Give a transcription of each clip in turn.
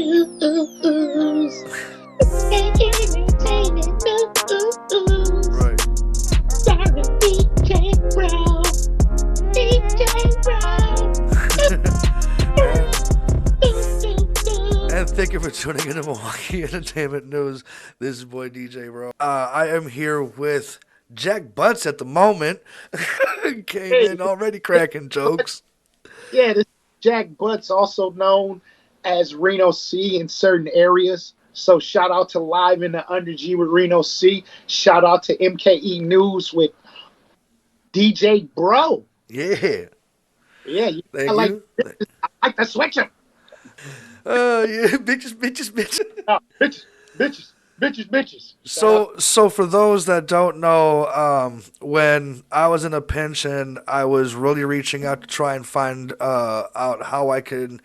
news. Entertainment news. Right. Starring DJ Bro. DJ Bro. and, Do. and thank you for tuning in to Milwaukee Entertainment News. This is boy DJ Bro. I am here with Jack Butts at the moment. Came Hey, in already cracking jokes. yeah, this is Jack Butts, also known as Reno C in certain areas. So shout out to Live in the Under G with Reno C. Shout out to MKE News with DJ Bro. Yeah. Yeah, I Thank like you. I like the switcher. Yeah, bitches. Oh, bitches. Shout out. So for those that don't know, when I was in a pinch and I was really reaching out to try and find out how I could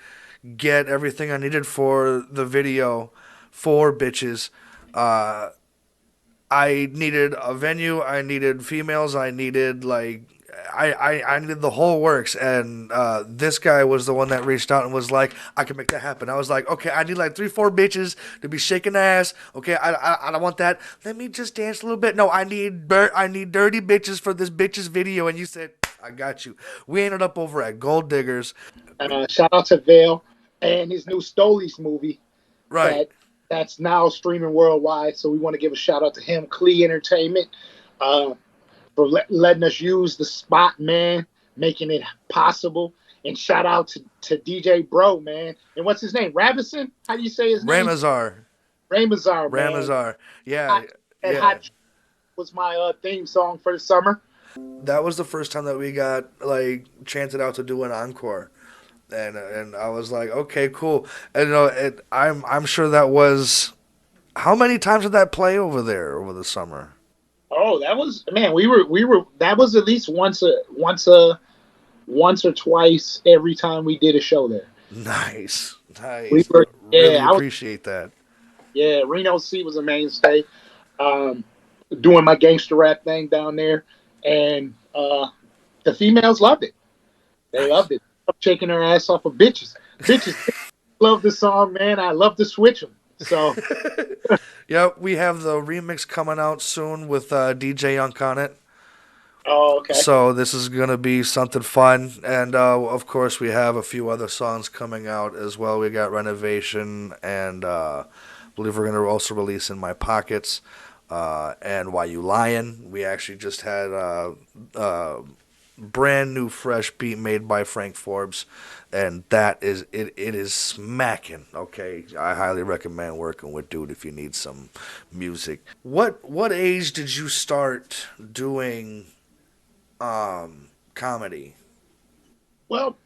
get everything I needed for the video for bitches, uh, I needed a venue, I needed females, I needed I needed the whole works, and this guy was the one that reached out and was like, I can make that happen. I was like, okay, I need like 3-4 bitches to be shaking ass. Okay, I don't want that. Let me just dance a little bit. No, I need dirty bitches for this bitches video. And you said, I got you. We ended up over at Gold Diggers. Shout out to Vale and his new Stolies movie Right. that's now streaming worldwide. So we want to give a shout out to him, Clee Entertainment. For letting us use the spot, man, making it possible. And shout out to DJ Bro, man. And what's his name? Ravison? How do you say his name? Ramazar. Ramazar, man. Ramazar. Yeah. Hot, and Yeah. Hot was my theme song for the summer. That was the first time that we got like chanted out to do an encore. And I was like, okay, cool. And I'm sure that was, how many times did that play over there over the summer? Oh, that was, man. We were. That was at least once or twice every time we did a show there. Nice. We were, Really yeah. appreciate that. Yeah, Reno C was a mainstay. Um, Doing my gangster rap thing down there, and the females loved it. They loved it. I'm shaking their ass off of bitches. Bitches love the song, man. I love to switch them. So Yeah, we have the remix coming out soon with DJ Young on it. oh, okay. So this is gonna be something fun, and of course we have a few other songs coming out as well. We got Renovation, and I believe we're gonna also release In My Pockets, and Why You Lying. We actually just had brand new fresh beat made by Frank Forbes, and that is it is smacking. Okay, I highly recommend working with dude if you need some music. What age did you start doing comedy? Well,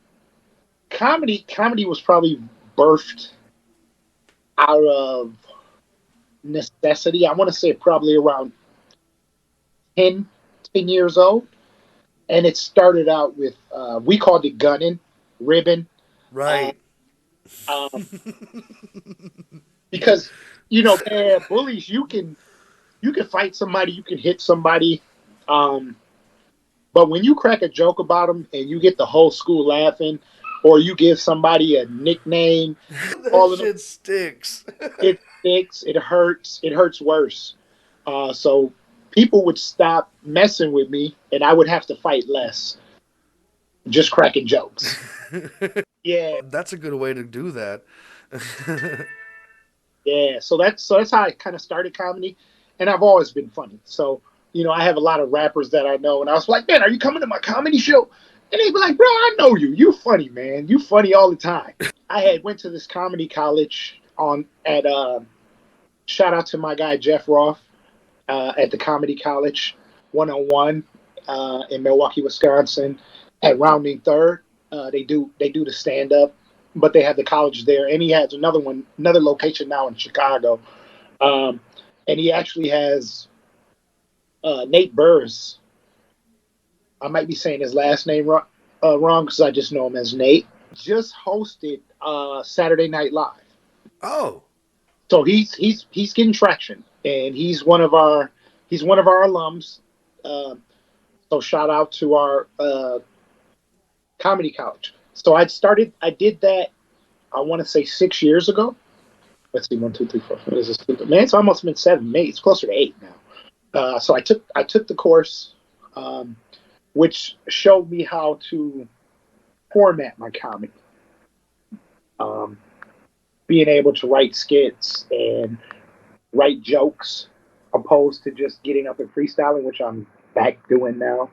comedy was probably birthed out of necessity. I want to say probably around 10 years old. And it started out with, we called it gunning, ribbon. Right. Um, because, man, bullies, you can fight somebody, you can hit somebody. Um, but when you crack a joke about them and you get the whole school laughing, or you give somebody a nickname, all That of them, shit sticks. it sticks, it hurts worse. So people would stop messing with me, and I would have to fight less, just cracking jokes. Yeah, That's a good way to do that. yeah. So that's how I kind of started comedy, and I've always been funny. So I have a lot of rappers that I know, and I was like, man, are you coming to my comedy show? And they'd be like, bro, I know you. You funny, man. You funny all the time. I had went to this comedy college shout out to my guy Jeff Roth at the comedy college 101 in Milwaukee, Wisconsin, at Rounding Third. They do the stand up, but they have the college there, and he has another location now in Chicago. And he actually has Nate Burris. I might be saying his last name wrong because I just know him as Nate. Just hosted Saturday Night Live, Oh, so he's getting traction, and he's one of our alums. So shout out to our comedy college. So I did that. I want to say 6 years ago, let's see, 1, 2, 3, 4. What is this? Man, it's almost been 7, 8. It's closer to 8 now. So I took the course, um, which showed me how to format my comedy. Um, Being able to write skits and write jokes, opposed to just getting up and freestyling, which I'm back doing now.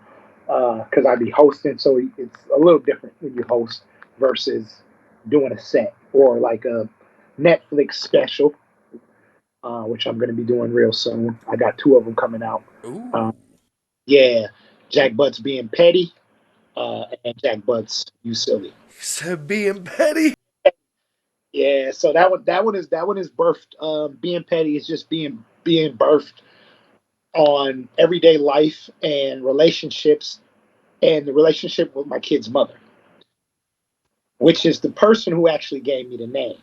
Because I be hosting, so it's a little different when you host versus doing a set or like a Netflix special, which I'm going to be doing real soon. I got two of them coming out. Ooh. Uh, yeah, Jack Butts being petty, and Jack Butts you silly. He said being petty. Yeah, so that one is birthed. Being petty is just being birthed on everyday life and relationships, and the relationship with my kid's mother, which is the person who actually gave me the name.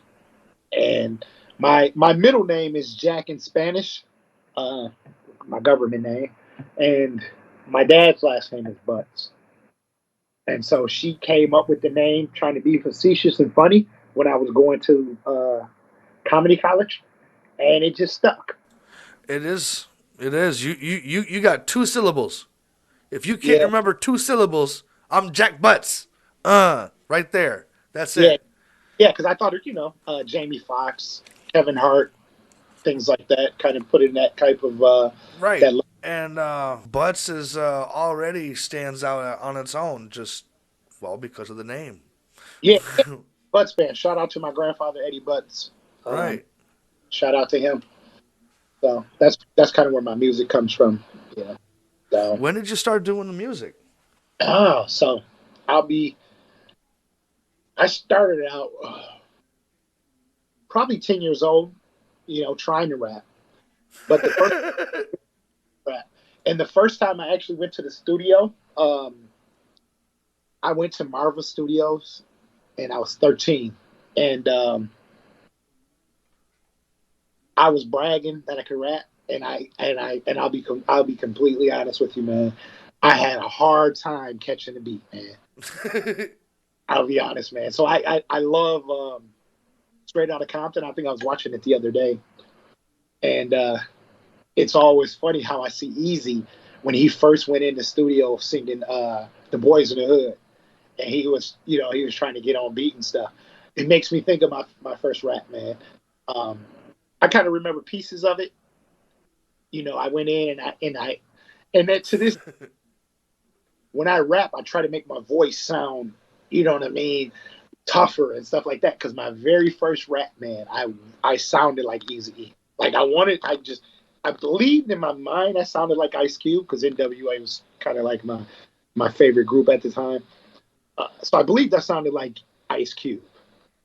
And my middle name is Jack in Spanish, uh, my government name, and my dad's last name is Butts. And so she came up with the name trying to be facetious and funny when I was going to comedy college, and it just stuck. It is. It is. You got two syllables. If you can't Yeah, remember two syllables, I'm Jack Butts. Right there. That's yeah, it. yeah. Because I thought, Jamie Foxx, Kevin Hart, things like that, kind of put in that type of Right. that. And Butts is already stands out on its own, just well because of the name. Yeah, Butts fan. Shout out to my grandfather Eddie Butts. Um, Right. Shout out to him. So that's kind of where my music comes from. You know. So When did you start doing the music? so I'll be. I started out probably 10 years old. Trying to rap, but the first rap, and the first time I actually went to the studio, I went to Marvel Studios, and I was 13, and I was bragging that I could rap, and I'll be completely honest with you, man. I had a hard time catching the beat, man. I'll be honest, man. So I love Straight Outta Compton. I think I was watching it the other day, and it's always funny how I see Easy when he first went in the studio singing "The Boys in the Hood," and he was trying to get on beat and stuff. It makes me think of my first rap, man. Um, I kind of remember pieces of it. I went in and then to this, when I rap, I try to make my voice sound, you know what I mean, tougher and stuff like that. Because my very first rap, man, I sounded like Easy E. Like I believed in my mind I sounded like Ice Cube because NWA was kind of like my favorite group at the time. So I believed I sounded like Ice Cube.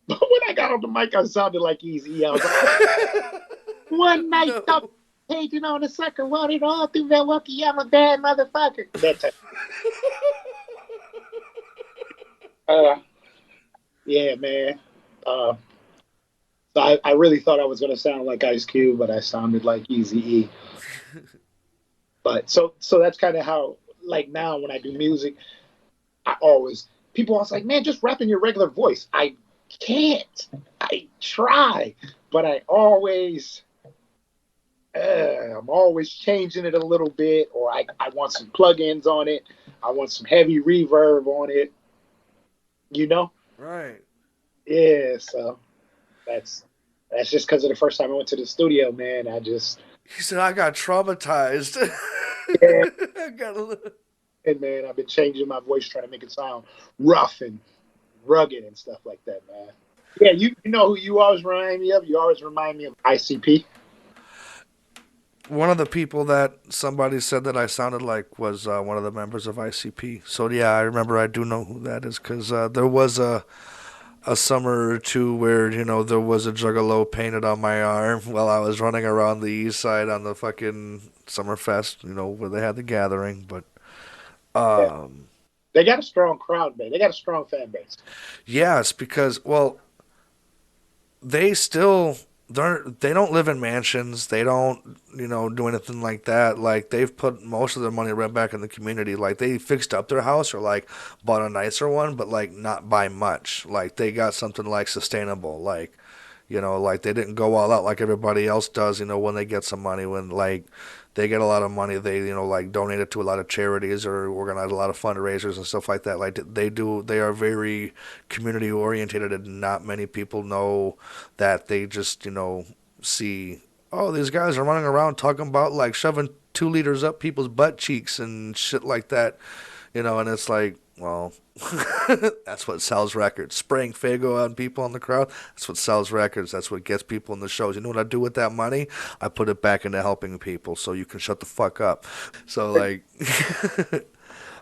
But when I got on the mic, I sounded like Easy E. I was like, one night, No. paging on the sucker, wanted all through Milwaukee. I'm a bad motherfucker. That type. Uh, yeah, man. Uh, so I really thought I was gonna sound like Ice Cube, but I sounded like Easy E. But so that's kind of how, like, now when I do music, I always people always like, man, just rap in your regular voice. I can't. I try, but I'm always changing it a little bit, or I want some plugins on it. I want some heavy reverb on it. You know? Right. Yeah. So that's that's just because of the first time I went to the studio, man. I just He said I got traumatized. yeah, I got a little. and man, I've been changing my voice trying to make it sound rough and rugged and stuff like that, man. Yeah, you know who you always remind me of? You always remind me of ICP. One of the people that somebody said that I sounded like was one of the members of ICP. So yeah, I remember. I do know who that is because there was a summer or two where there was a juggalo painted on my arm while I was running around the east side on the fucking Summerfest. Where they had the gathering. But Yeah. um, They got a strong crowd, man. They got a strong fan base. yes, because they still they don't live in mansions. They don't do anything like that. Like they've put most of their money right back in the community. Like they fixed up their house or like bought a nicer one, but like not by much. Like they got something like sustainable. Like Like they didn't go all out like everybody else does, when they get some money. When like they get a lot of money, they, like donate it to a lot of charities or organize a lot of fundraisers and stuff like that. Like they do, they are very community oriented, and not many people know that. They just, see, oh, these guys are running around talking about like shoving 2 liters up people's butt cheeks and shit like that, and it's like, well, that's what sells records. Spraying Fago on people in the crowd, that's what sells records. That's what gets people in the shows. You know what I do with that money? I put it back into helping people, so you can shut the fuck up. So, like,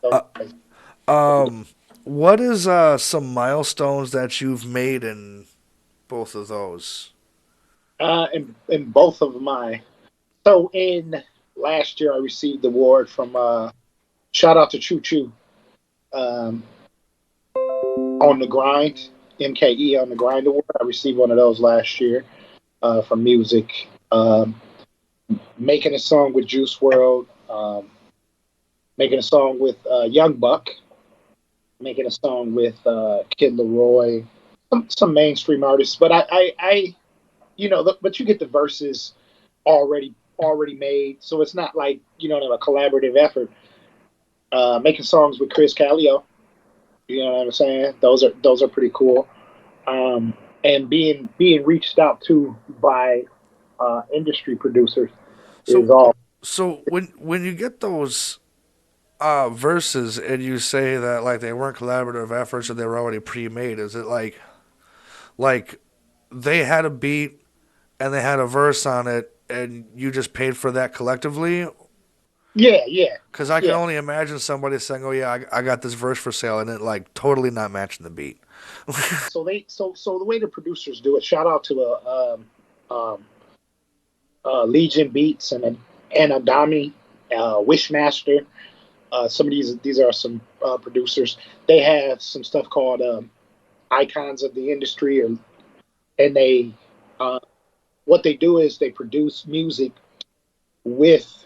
uh, what is some milestones that you've made in both of those? In both of my so in last year I received the award from shout out to Choo Choo um, on the grind MKE on the grind award. I received one of those last year for music. Making a song with Juice World, making a song with Young Buck, making a song with Kid Leroy, some mainstream artists. But but you get the verses already made, so it's not like a collaborative effort. Making songs with Chris Calio, you know what I'm saying? Those are pretty cool. Um, and being reached out to by industry producers is So, all. so when you get those verses and you say that like they weren't collaborative efforts and they were already pre-made, is it like they had a beat and they had a verse on it and you just paid for that collectively? Yeah, yeah, Because I can yeah. only imagine somebody saying, "Oh yeah, I got this verse for sale," and it like totally not matching the beat. So the way the producers do it. Shout out to um, Legion Beats and Adami, Wishmaster. Some of these are some producers. They have some stuff called icons of the industry, and they uh, what they do is they produce music with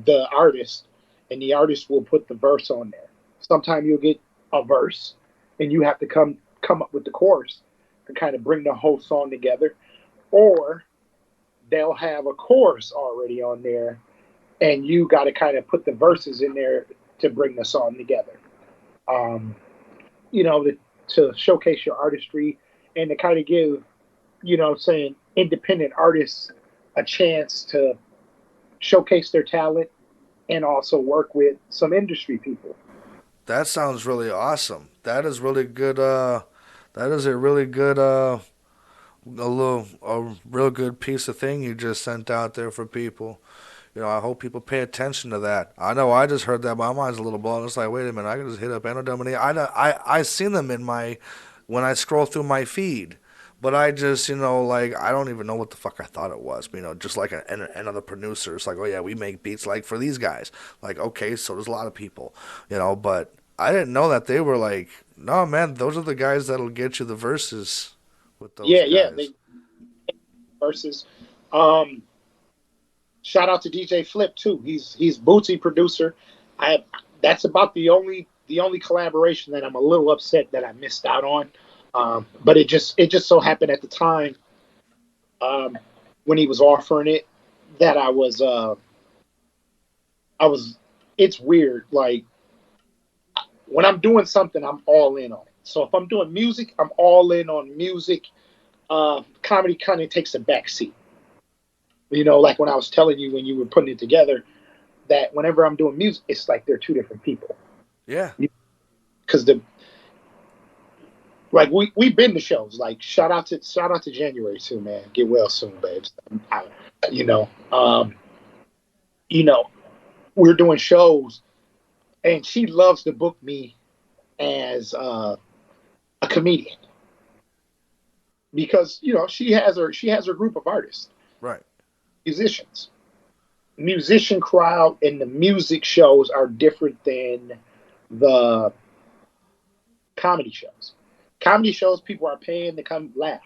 the artist, and the artist will put the verse on there. Sometimes you'll get a verse, and you have to come up with the chorus to kind of bring the whole song together, or they'll have a chorus already on there, and you got to kind of put the verses in there to bring the song together. Um, to showcase your artistry and to kind of give, saying independent artists a chance to showcase their talent and also work with some industry people. That sounds really awesome. That is really good. That is a really good a real good piece of thing you just sent out there for people. I hope people pay attention to that. I know I just heard that. My mind's a little blown. It's like, wait a minute, I can just hit up Anno Domini. I seen them in my, when I scroll through my feed. But I just, like, I don't even know what the fuck I thought it was. Just like another producer. It's like, oh yeah, we make beats like for these guys. Like, okay, so there's a lot of people, but I didn't know that they were like, no, man, those are the guys that'll get you the verses with those Yeah, yeah. guys. They versus um, shout out to DJ Flip too. He's Bootsy producer. I That's about the only collaboration that I'm a little upset that I missed out on. But it just so happened at the time um, when he was offering it that I was. It's weird. Like when I'm doing something, I'm all in on it. So if I'm doing music, I'm all in on music. Comedy kind of takes a back seat. Like when I was telling you when you were putting it together, that whenever I'm doing music, it's like they're two different people. Yeah. Because the like we've been to shows. Like shout out to January too, man. Get well soon, babes. You know, um, you know, we're doing shows, and she loves to book me as a comedian because she has her group of artists, Right. musicians. Musician crowd and the music shows are different than the comedy shows. Comedy shows, people are paying to come laugh.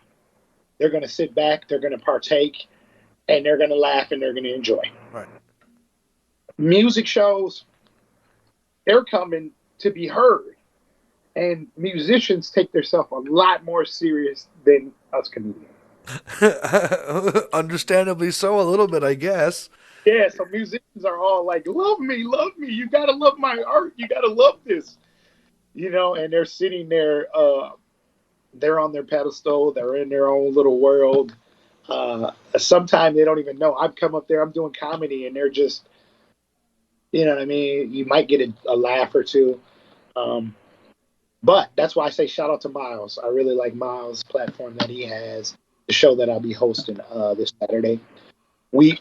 They're going to sit back, they're going to partake, and they're going to laugh and they're going to enjoy. Right. Music shows, they're coming to be heard. And musicians take themselves a lot more serious than us comedians. Understandably so, a little bit, I guess. Yeah, so musicians are all like, love me, love me. You gotta love my art. You gotta love this. And they're sitting there, they're on their pedestal, they're in their own little world. Sometimes they don't even know. I've come up there, I'm doing comedy, and they're just, what I mean? You might get a laugh or two. Um, but that's why I say shout out to Miles. I really like Miles' platform that he has, the show that I'll be hosting this Saturday. We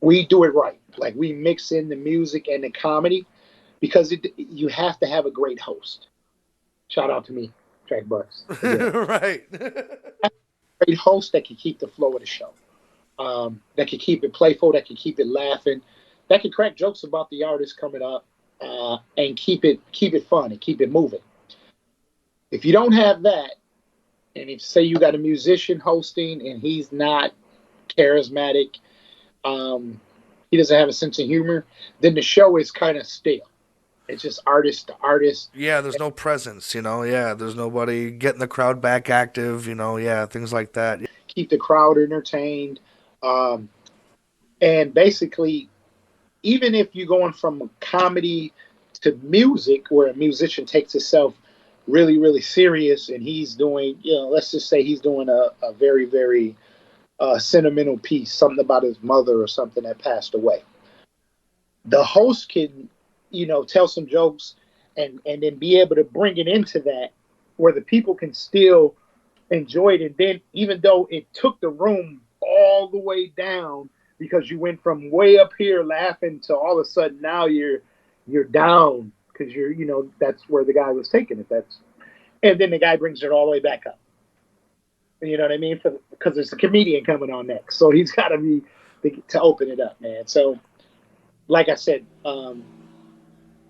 we do it right. Like we mix in the music and the comedy because you have to have a great host. Shout out to me, Track Bucks again. Right. Great host that can keep the flow of the show. That can keep it playful, that can keep it laughing, that can crack jokes about the artist coming up, and keep it fun and keep it moving. If you don't have that, and if say you got a musician hosting and he's not charismatic, um, he doesn't have a sense of humor, then the show is kind of stale. It's just artist to artist. Yeah, there's no presence, Yeah, there's nobody getting the crowd back active, Yeah, things like that. Keep the crowd entertained, um, and basically, even if you're going from comedy to music, where a musician takes himself really, really serious, and he's doing, let's just say he's doing a very, very sentimental piece, something about his mother or something that passed away. The host can, tell some jokes and then be able to bring it into that where the people can still enjoy it. And then, even though it took the room all the way down because you went from way up here laughing to all of a sudden now you're down because that's where the guy was taking it. And then the guy brings it all the way back up. You know what I mean? Because there's a comedian coming on next, so he's got to be to open it up, man. So, like I said,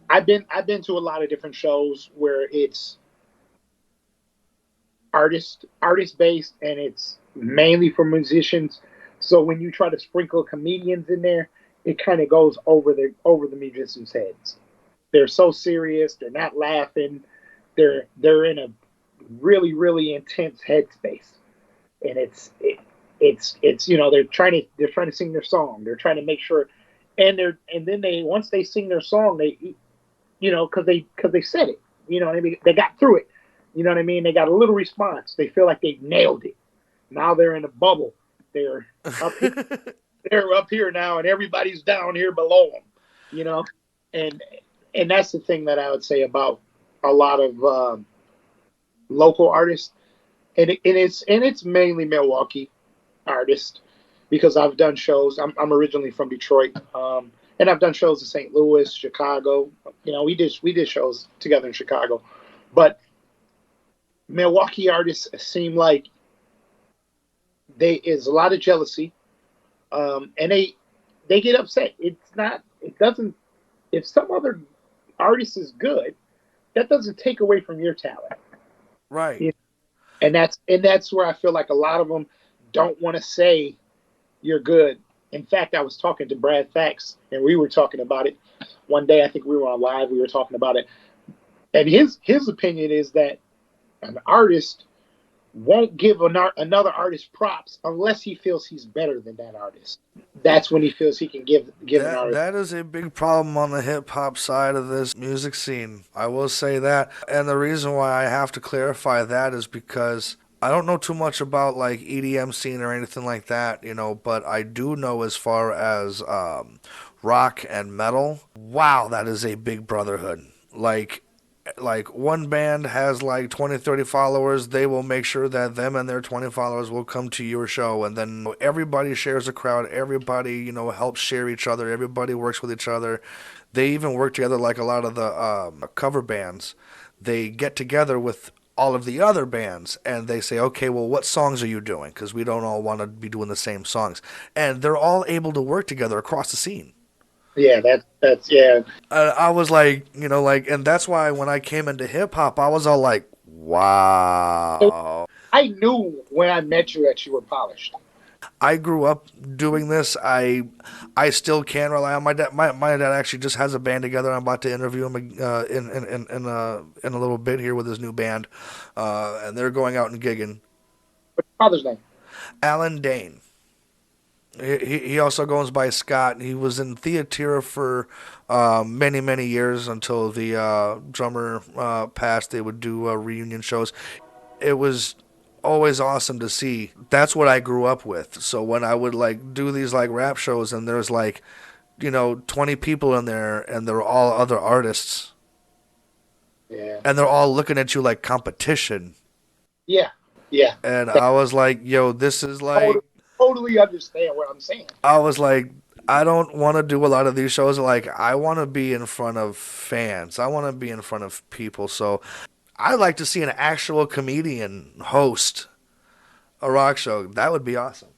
I've been to a lot of different shows where it's artist based and it's mainly for musicians. So when you try to sprinkle comedians in there, it kind of goes over the musicians' heads. They're so serious, they're not laughing, they're in a really really intense headspace, and it's they're trying to sing their song, they're trying to make sure, and then they once they sing their song they because they said it. You know what I mean? They got through it. You know what I mean? They got a little response. They feel like they nailed it. Now they're in a bubble. They're up here. They're up here now, and everybody's down here below them. You know, and and that's the thing that I would say about a lot of local artists, and it's mainly Milwaukee artists because I've done shows. I'm originally from Detroit, and I've done shows in St. Louis, Chicago. We did shows together in Chicago, but Milwaukee artists seem like they is a lot of jealousy, and they get upset. It's not. It doesn't. If some other artist is good, that doesn't take away from your talent. Right. You and that's where I feel like a lot of them don't want to say you're good. In fact, I was talking to Brad Fax, and we were talking about it one day. I think we were on live. We were talking about it, and his opinion is that an artist won't give another artist props unless he feels he's better than that artist. That's when he feels he can give an That artist. that is a big problem on the hip hop side of this music scene. I will say that. And the reason why I have to clarify that is because I don't know too much about like EDM scene or anything like that, but I do know as far as rock and metal. Wow, that is a big brotherhood. Like one band has like 20, 30 followers, they will make sure that them and their 20 followers will come to your show, and then everybody shares a crowd, everybody helps share each other, everybody works with each other. They even work together like a lot of the cover bands. They get together with all of the other bands and they say, okay, well, what songs are you doing, because we don't all want to be doing the same songs, and they're all able to work together across the scene. Yeah, that's yeah. I was like, and that's why when I came into hip hop, I was all like, wow. I knew when I met you that you were polished. I grew up doing this. I still can rely on my dad. My dad actually just has a band together. I'm about to interview him in a little bit here with his new band, and they're going out and gigging. What's your father's name? Alan Dane. He also goes by Scott. He was in Theatera for many, many years until the drummer passed. They would do reunion shows. It was always awesome to see. That's what I grew up with. So when I would like do these like rap shows and there's like, 20 people in there and they're all other artists Yeah. and they're all looking at you like competition. Yeah. Yeah. And I was like, yo, this is Totally, like, totally understand what I'm saying. I was like, I don't want to do a lot of these shows. Like, I want to be in front of fans. I want to be in front of people. So I'd like to see an actual comedian host a rock show. That would be awesome.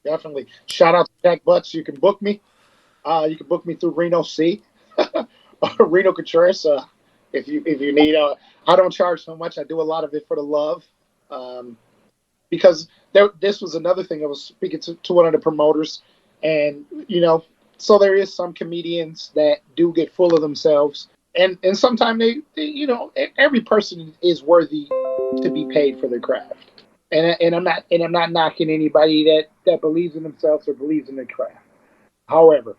Definitely. Shout out to Jack Butts. You can book me. You can book me through Reno C, Reno Contreras. If you need. I don't charge so much. I do a lot of it for the love, because this was another thing. I was speaking to one of the promoters, and so there is some comedians that do get full of themselves, and sometimes every person is worthy to be paid for their craft. And I'm not knocking anybody that believes in themselves or believes in their craft. However,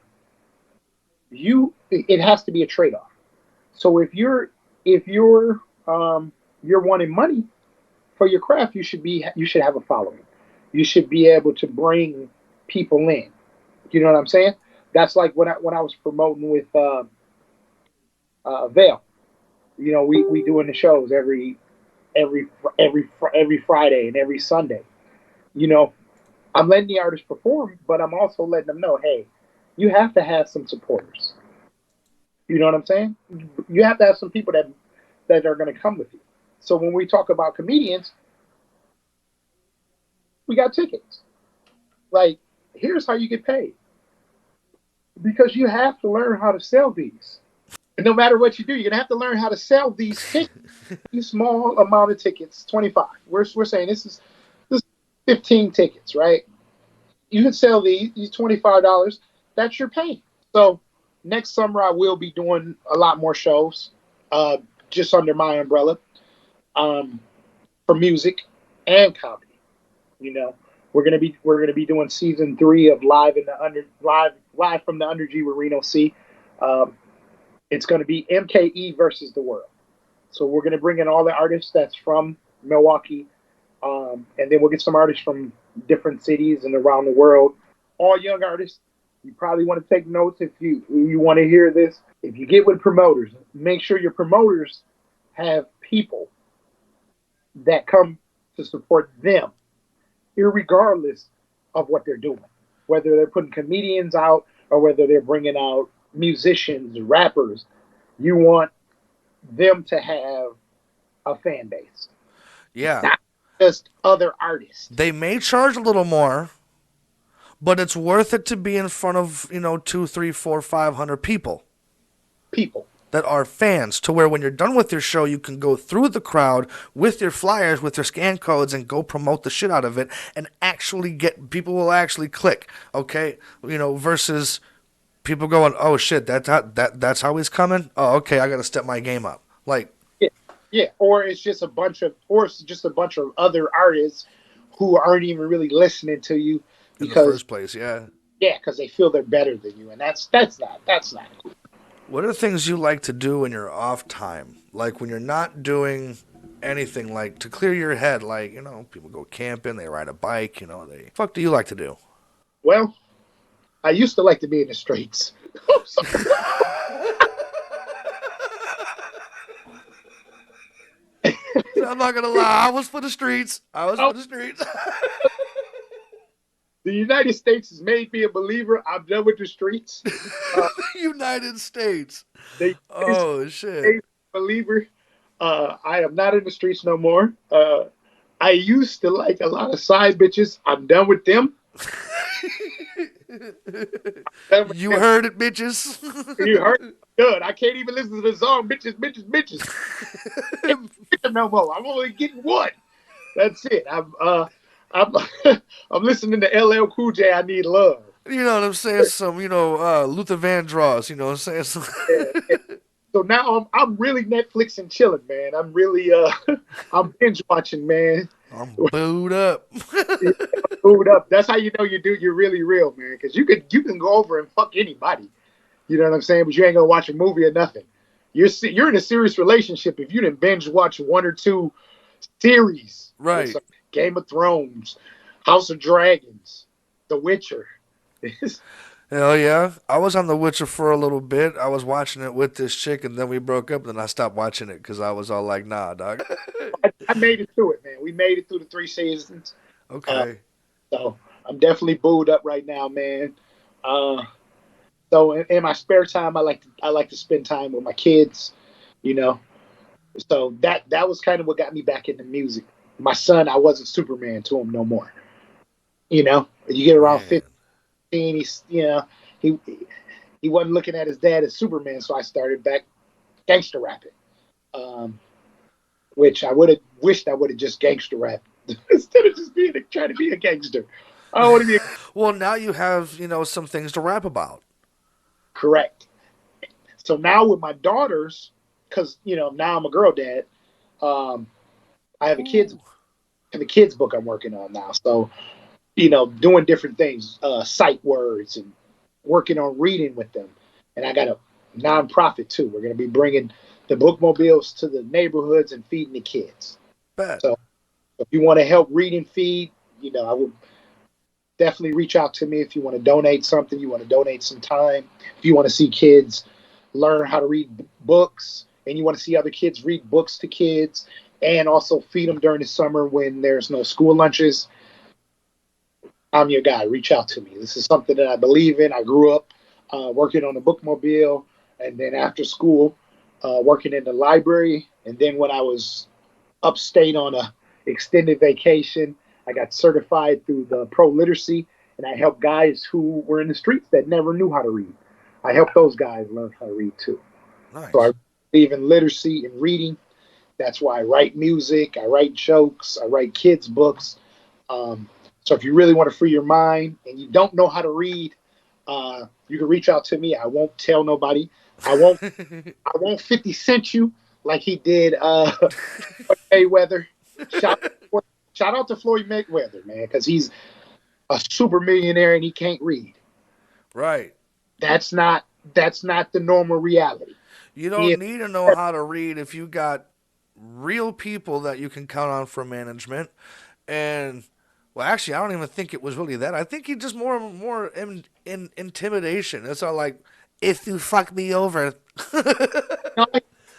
it has to be a trade off. So if you're wanting money for your craft, you should have a following. You should be able to bring people in. You know what I'm saying? That's like when I was promoting with Vail. We doing the shows every Friday and every Sunday. You know, I'm letting the artists perform, but I'm also letting them know, hey, you have to have some supporters. You know what I'm saying? You have to have some people that are going to come with you. So when we talk about comedians, we got tickets. Like, here's how you get paid, because you have to learn how to sell these. And no matter what you do, you're gonna have to learn how to sell these tickets. These small amount of tickets, 25. We're saying this is 15 tickets, right? You can sell these $25. That's your pay. So next summer I will be doing a lot more shows, uh, just under my umbrella, um, for music and comedy. You know, we're gonna be doing season 3 of live from the Under G with Reno C. Um, it's gonna be MKE versus the world. So we're gonna bring in all the artists that's from Milwaukee, and then we'll get some artists from different cities and around the world. All young artists. You probably want to take notes if you want to hear this. If you get with promoters, make sure your promoters have people that come to support them, irregardless of what they're doing. Whether they're putting comedians out or whether they're bringing out musicians, rappers, you want them to have a fan base, Yeah. not just other artists. They may charge a little more, but it's worth it to be in front of, two, three, four, 500 people People. that are fans, to where when you're done with your show, you can go through the crowd with your flyers, with your scan codes, and go promote the shit out of it, and actually get people will actually click. Okay, versus people going, oh shit, that's how he's coming. Oh, okay, I got to step my game up. Like, Yeah, yeah. Or it's just a bunch of other artists who aren't even really listening to you in the because first place, yeah. yeah, because they feel they're better than you, and that's not cool. What are things you like to do in your off time? Like when you're not doing anything, like to clear your head, like, people go camping, they ride a bike, they. Fuck do you like to do? Well, I used to like to be in the streets. I'm not gonna lie, I was for the streets. I was for the streets. The United States has made me a believer. I'm done with the streets. Uh, United States. the United Oh shit. States believer. I am not in the streets no more. I used to like a lot of side bitches. I'm done with them. Done with You them. heard it, bitches. You heard? Good. I can't even listen to the song "Bitches, Bitches, Bitches." Can't get them no more. I'm only getting one. That's it. I'm I'm listening to LL Cool J. I need love. You know what I'm saying? Some, Luther Vandross, you know what I'm saying? Yeah. So now I'm really Netflix and chilling, man. I'm really I'm binge watching, man. I'm booed up. Food up. That's how you know you're really real, man. Because you can go over and fuck anybody. You know what I'm saying? But you ain't gonna watch a movie or nothing. You're in a serious relationship if you didn't binge watch one or two series. With Right. some Game of Thrones, House of Dragons, The Witcher. Hell yeah. I was on The Witcher for a little bit. I was watching it with this chick, and then we broke up, and then I stopped watching it because I was all like, nah, dog. I made it through it, man. We made it through the 3 seasons. Uh, Okay. so I'm definitely booed up right now, man. Uh, so in my spare time, I like to spend time with my kids. You know, so that was kind of what got me back into music. My son, I wasn't Superman to him no more. You get around Man. 15, he he wasn't looking at his dad as Superman, so I started back gangster rapping, um, which I would have wished I would have just gangster rapped instead of just trying to be a gangster. I don't want to be Well, now you have, some things to rap about. correct. So now with my daughters, because now I'm a girl dad, um, I have a kids Ooh. have a kids book I'm working on now. So doing different things, sight words, and working on reading with them. And I got a nonprofit too. We're going to be bringing the bookmobiles to the neighborhoods and feeding the kids. Bet. So if you want to help read and feed, I would definitely reach out to me if you want to donate something, you want to donate some time, if you want to see kids learn how to read books, and you want to see other kids read books to kids, and also feed them during the summer when there's no school lunches. I'm your guy. Reach out to me. This is something that I believe in. I grew up working on the bookmobile, and then after school, working in the library. And then when I was upstate on a extended vacation, I got certified through the pro literacy, and I helped guys who were in the streets that never knew how to read. I helped those guys learn how to read too. So I Nice. believe in literacy and reading. That's why I write music, I write jokes, I write kids' books. Um, so if you really want to free your mind and you don't know how to read, you can reach out to me. I won't tell nobody. I won't. I won't 50 Cent you like he did Mayweather. Shout shout out to Floyd Mayweather, man, because he's a super millionaire and he can't read. Right. That's not that's not the normal reality. You He don't is, need to know how to read if you got real people that you can count on for management. And well, actually, I don't even think it was really that. I think he just more in intimidation. It's all like, if you fuck me over. no,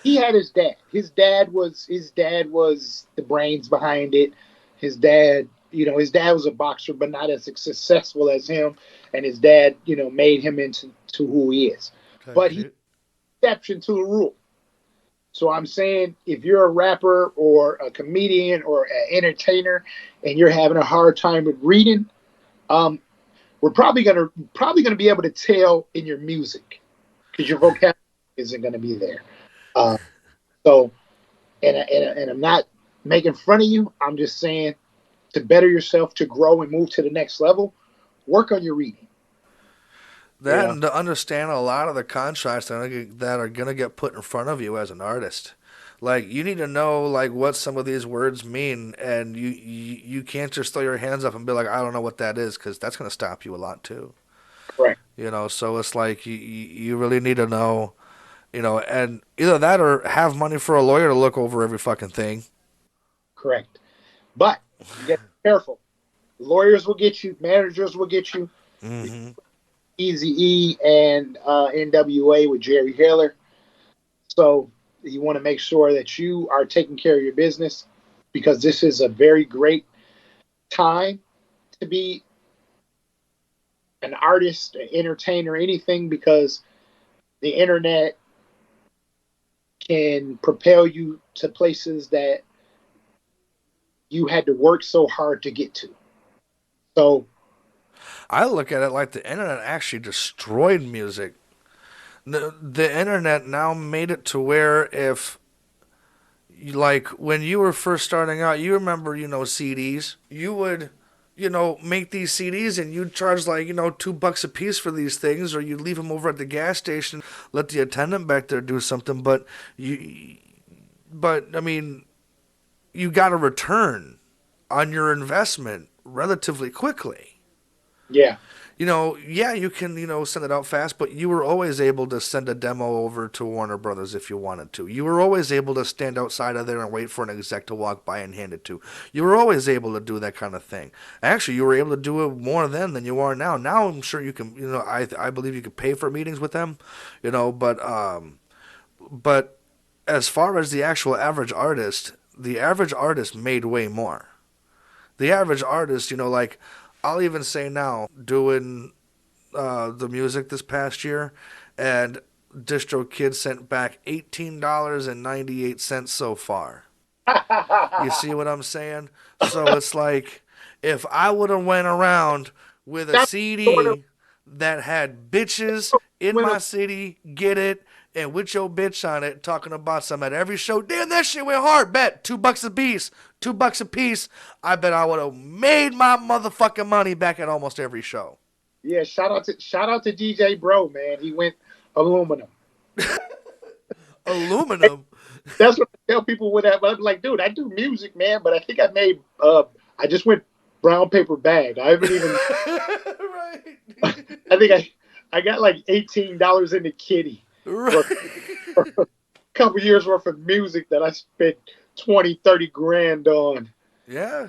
he had his dad. His dad was the brains behind it. His dad was a boxer, but not as successful as him. And his dad, made him into who he is. Type But he's shit. exception to the rule. So I'm saying if you're a rapper or a comedian or an entertainer and you're having a hard time with reading, um, we're probably gonna be able to tell in your music because your vocabulary isn't gonna be there. Uh, so and I'm not making fun of you. I'm just saying to better yourself, to grow and move to the next level, work on your reading. You That know, and to understand a lot of the contracts that are gonna get put in front of you as an artist. Like you need to know like what some of these words mean, and you can't just throw your hands up and be like, I don't know what that is, because that's gonna stop you a lot too. correct, So it's like you really need to know, and either that or have money for a lawyer to look over every fucking thing. correct. But you got to be careful. Lawyers will get you. Managers will get you. Hmm. Easy E and NWA with Jerry Heller. So you want to make sure that you are taking care of your business because this is a very great time to be an artist, an entertainer, anything because the internet can propel you to places that you had to work so hard to get to. So I look at it like the internet actually destroyed music. The internet now made it to where if like when you were first starting out, you remember, CDs. You would, make these CDs and you'd charge like, $2 a piece for these things, or you'd leave them over at the gas station, let the attendant back there do something. But I mean, you got a return. on your investment relatively quickly. Yeah. Yeah, you can, send it out fast, but you were always able to send a demo over to Warner Brothers if you wanted to. You were always able to stand outside of there and wait for an exec to walk by and hand it to. You were always able to do that kind of thing. Actually, you were able to do it more then than you are now. Now I'm sure you can, I believe you could pay for meetings with them, but as far as the average artist made way more. The average artist, like I'll even say now, doing the music this past year, and DistroKid sent back $18.98 so far. You see what I'm saying? So it's like if I would have went around with a That's sort of CD that had bitches in when my city, get it, and with your bitch on it, talking about some at every show. Damn, that shit went hard. Bet $2 a piece, $2 a piece. I bet I would have made my motherfucking money back at almost every show. yeah. Shout out to DJ Bro, man. He went aluminum. Aluminum. That's what I tell people when I'm like, dude, I do music, man, but I think I made I just went brown paper bag. I haven't even Right. I think I got like $18 in the kitty for, Right. for a couple years worth of music that I spent 20, 30 grand on. Yeah.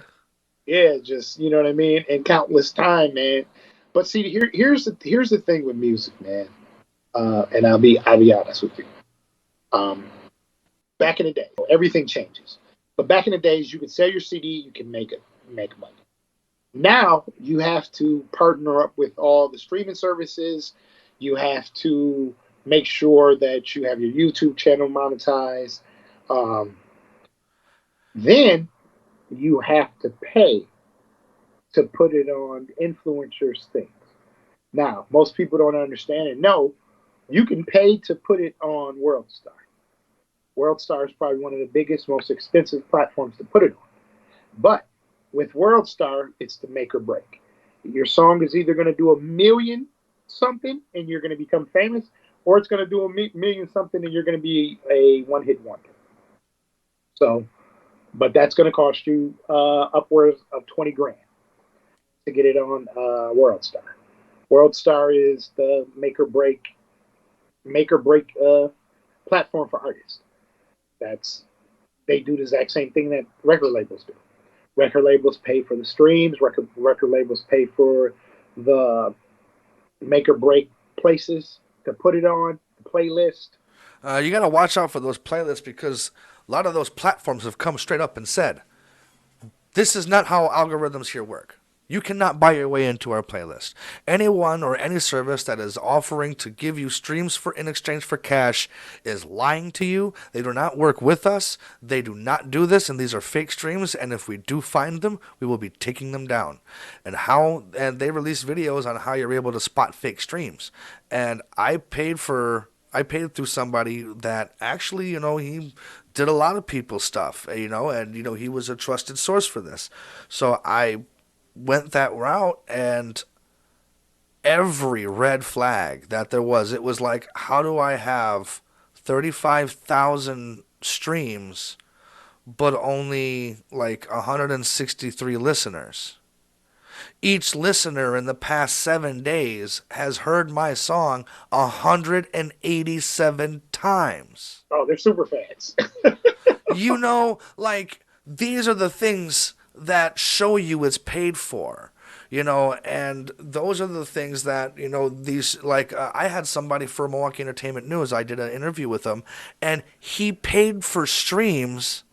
Yeah, just you know what I mean, and countless time, man. But see, here's the thing with music, man. And I'll be honest with you. Um, Back in the day, everything changes. But back in the days, you could sell your CD, you can make money. Now you have to partner up with all the streaming services. You have to make sure that you have your YouTube channel monetized. Um, then you have to pay to put it on influencers' things. Now, most people don't understand it. No, you can pay to put it on WorldStar. WorldStar is probably one of the biggest, most expensive platforms to put it on. But with WorldStar, it's the make or break. Your song is either going to do a million something and you're going to become famous, or it's going to do a million something and you're going to be a one hit wonder. So, but that's going to cost you upwards of 20 grand to get it on WorldStar. WorldStar is the make or break platform for artists. That's they do the exact same thing that record labels do. Record labels pay for the streams. Record labels pay for the make or break places to put it on the playlist. You got to watch out for those playlists because a lot of those platforms have come straight up and said, this is not how algorithms here work. You cannot buy your way into our playlist. Anyone or any service that is offering to give you streams in exchange for cash is lying to you. They do not work with us. They do not do this, and these are fake streams. And if we do find them, we will be taking them down. And they release videos on how you're able to spot fake streams. And I paid through somebody that actually, he did a lot of people's stuff, and he was a trusted source for this. So I went that route, and every red flag that there was, it was like, how do I have 35,000 streams but only like 163 listeners? Each listener in the past 7 days has heard my song 187 times. Oh, they're super fans. Like, these are the things that show you it's paid for, and those are the things that, these, like, I had somebody for Milwaukee Entertainment News, I did an interview with him, and he paid for streams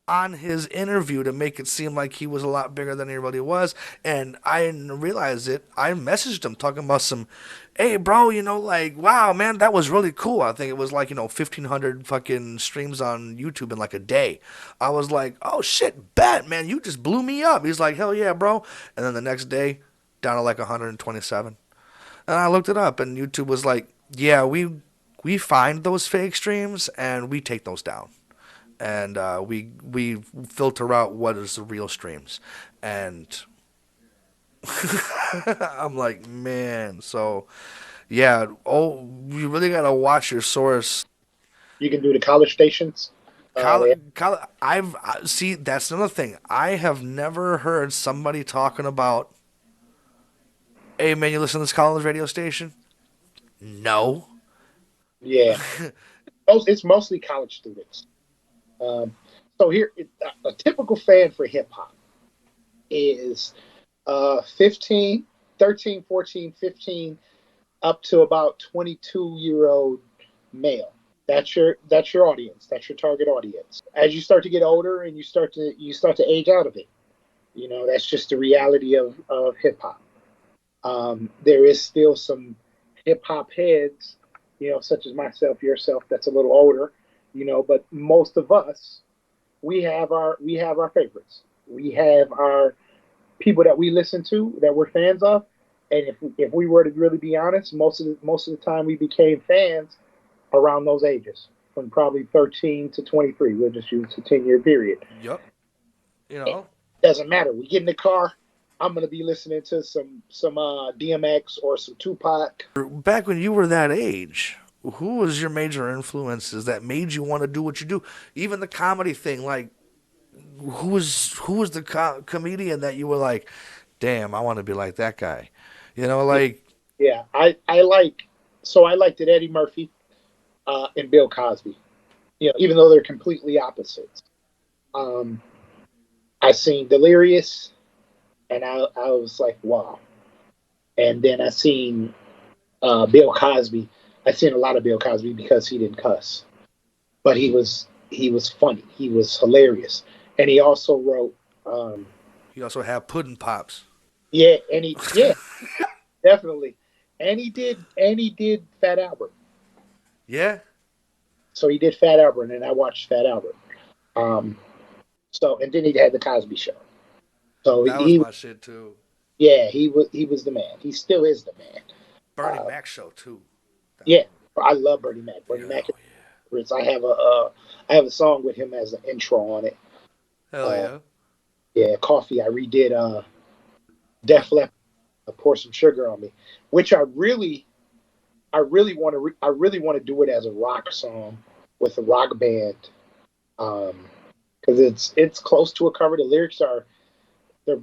on his interview to make it seem like he was a lot bigger than he really was. And I didn't realize it. I messaged him talking about hey, bro, like, wow, man, that was really cool. I think it was like, 1,500 fucking streams on YouTube in like a day. I was like, oh, shit, bet, man, you just blew me up. He's like, hell yeah, bro. And then the next day, down to like 127. And I looked it up, and YouTube was like, yeah, we find those fake streams, and we take those down. And we filter out what is the real streams, and I'm like, man. So yeah, you really gotta watch your source. You can do the college stations. They, See, that's another thing. I have never heard somebody talking about, hey man, you listen to this college radio station? No. yeah, it's mostly college students. Um, so here, a typical fan for hip hop is 15, 13, 14, 15, up to about 22-year-old male. That's your audience. That's your target audience. As you start to get older and you start to age out of it, that's just the reality of hip hop. There is still some hip hop heads, such as myself, yourself, that's a little older, but most of us, we have our favorites. We have our people that we listen to that we're fans of, and if we were to really be honest, most of the time we became fans around those ages, from probably 13 to 23. We'll just use a 10-year period. Yep. You It know, doesn't matter. We get in the car. I'm gonna be listening to some DMX or some Tupac. back when you were that age, who was your major influences that made you want to do what you do? Even the comedy thing, like who was the comedian that you were like, damn, I want to be like that guy? Yeah, Like, yeah. I liked it Eddie Murphy and Bill Cosby. Even though they're completely opposites. Um, I seen Delirious, and I was like, wow. And then I seen Bill Cosby. I seen a lot of Bill Cosby because he didn't cuss, but he was funny. He was hilarious, and he also wrote. you also have pudding pops. Yeah, yeah, definitely, and he did Fat Albert. Yeah, So he did Fat Albert, and I watched Fat Albert. Um, and then he had the Cosby Show. So that was he my shit too. yeah, he was the man. He still is the man. Bernie Uh, Mac show too. That yeah, was, I love Bernie Mac. Bernie yo, Mac is yeah. favorites. I have a song with him as an intro on it. Hell Uh, yeah. yeah, Coffee. I redid Def Leppard, Pour Some Sugar on Me, which I really want to do it as a rock song with a rock band, because it's close to a cover. The lyrics are the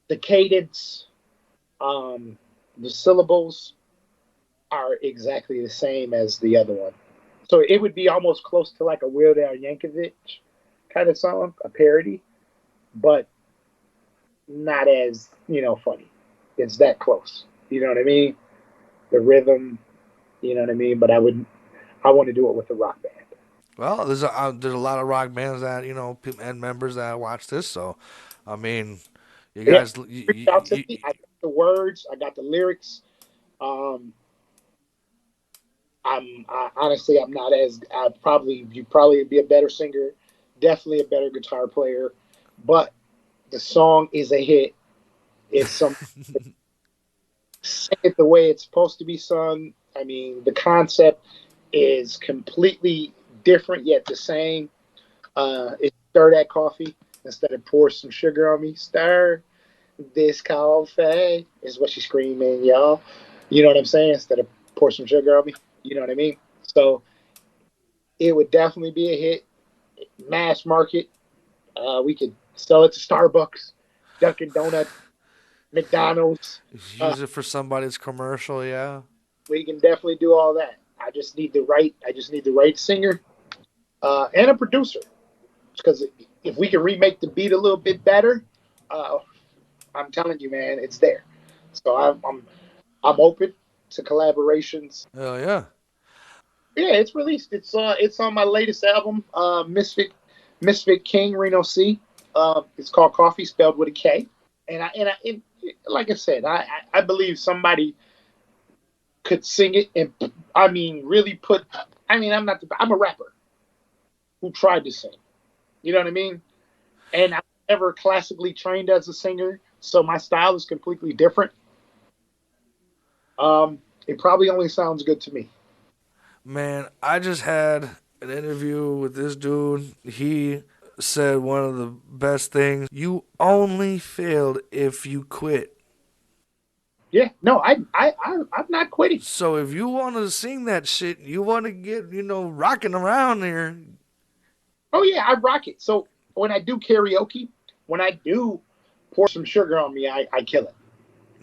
the cadence, um, the syllables are exactly the same as the other one. So it would be almost close to like a Weird Al Yankovic kind of song, a parody, but not as funny. It's that close. You know what I mean? The rhythm. You know what I mean? But I want to do it with a rock band. Well, there's a lot of rock bands that and members that watch this. So, I mean, you Yeah, guys, reach out to me. I got the words. I got the lyrics. Um, honestly, I'm not as I probably you probably be a better singer, definitely a better guitar player, but the song is a hit. It's some Sing it the way it's supposed to be sung. I mean, the concept is completely different yet the same. It's stir that coffee instead of pour some sugar on me. Stir this coffee is what she's screaming, y'all. You know what I'm saying? Instead of pour some sugar on me. You know what I mean? So it would definitely be a hit. Mass market. We could sell it to Starbucks, Dunkin' Donuts, McDonald's. Uh, use it for somebody's commercial. Yeah. we can definitely do all that. I just need the right singer and a producer. Because if we can remake the beat a little bit better, uh, I'm telling you, man, it's there. So I'm open to collaborations. Hell yeah. Yeah, it's released. It's on my latest album, Misfit King Reno C. It's called Coffee, spelled with a K. Like I said, I believe somebody could sing it, and I mean really put. I mean, I'm a rapper who tried to sing. You know what I mean? And I'm never classically trained as a singer, so my style is completely different. It probably only sounds good to me. Man, I just had an interview with this dude. He said one of the best things. You only failed if you quit. Yeah, no, I'm not quitting. So if you want to sing that shit, you want to get, rocking around there, Oh yeah, I rock it. So when I do karaoke, when I do pour some sugar on me, I kill it.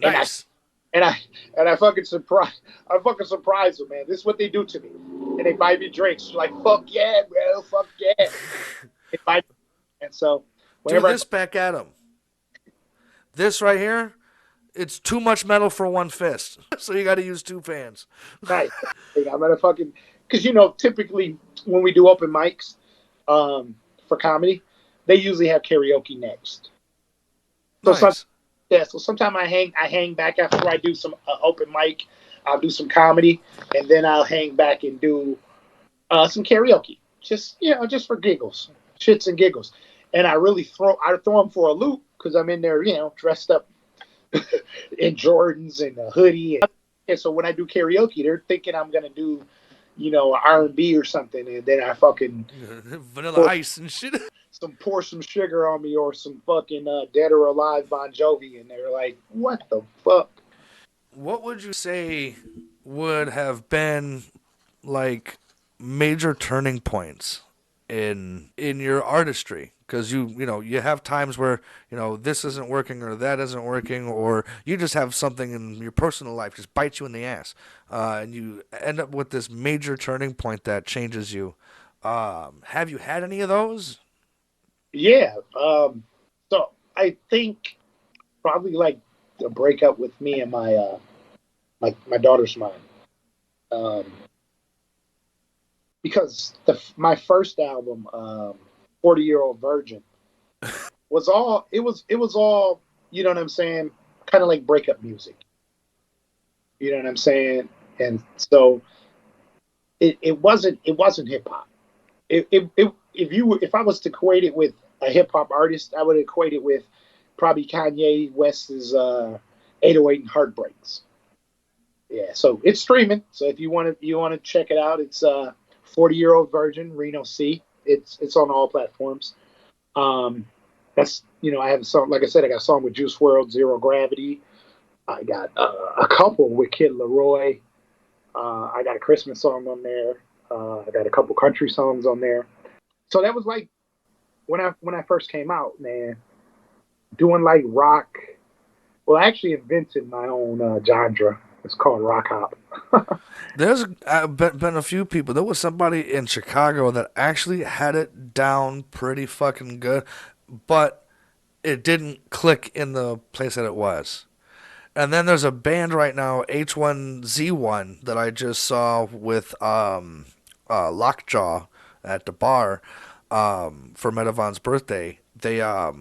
And I Nice. and I and I fucking surprise them, man. This is what they do to me. And they buy me drinks. Like, fuck yeah, bro, fuck yeah. They buy me, and so Do whenever I this back at him. This right here, it's too much metal for one fist. So you got to use two fans. nice, I'm gonna fucking because typically when we do open mics, for comedy, they usually have karaoke next. So some Nice. yeah, so sometimes I hang back after I do some open mic. I'll do some comedy, and then I'll hang back and do some karaoke, just just for giggles, shits and giggles. And I throw them for a loop because I'm in there, dressed up in Jordans and a hoodie, and so when I do karaoke, they're thinking I'm gonna do, R&B or something, and then I fucking Vanilla pour ice and shit. pour some sugar on me or some fucking Dead or Alive Bon Jovi, and they're like, "What the fuck?" What would you say would have been like major turning points in your artistry? Because you have times where this isn't working or that isn't working, or you just have something in your personal life just bites you in the ass, and you end up with this major turning point that changes you. Have you had any of those? Yeah. So I think probably like a breakup with me and my daughter's mom. Um, because my first album, 40-Year-Old Virgin, was all what I'm saying, kind of like breakup music. You know what I'm saying? And so it wasn't hip hop. If I was to equate it with a hip hop artist, I would equate it with probably Kanye West's 808 and Heartbreaks. Yeah, so it's streaming. So if you want to check it out, it's 40-Year-Old Virgin, Reno C. It's on all platforms. Um, that's I have a song, like I said, I got a song with Juice World, Zero Gravity. I got a couple with Kid Leroy. I got a Christmas song on there. I got a couple country songs on there. So that was like when I first came out, man, doing like rock. Well, I actually invented my own genre. It's called rock hop. There's been a few people. There was somebody in Chicago that actually had it down pretty fucking good, but it didn't click in the place that it was. And then there's a band right now, H1Z1, that I just saw with Lockjaw at the bar for Metavon's birthday. The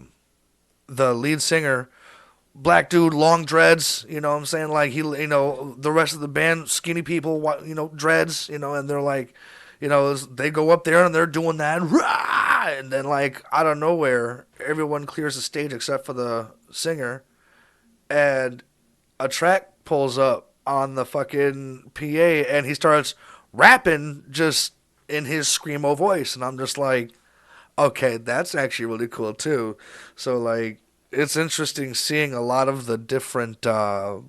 lead singer, black dude, long dreads. You know what I'm saying? Like the rest of the band, skinny people, dreads. And they're like, they go up there and they're doing that, rah! And then like out of nowhere, everyone clears the stage except for the singer, and a track pulls up on the fucking PA, and he starts rapping just in his screamo voice, and I'm just like, okay, that's actually really cool too. So like, it's interesting seeing a lot of the different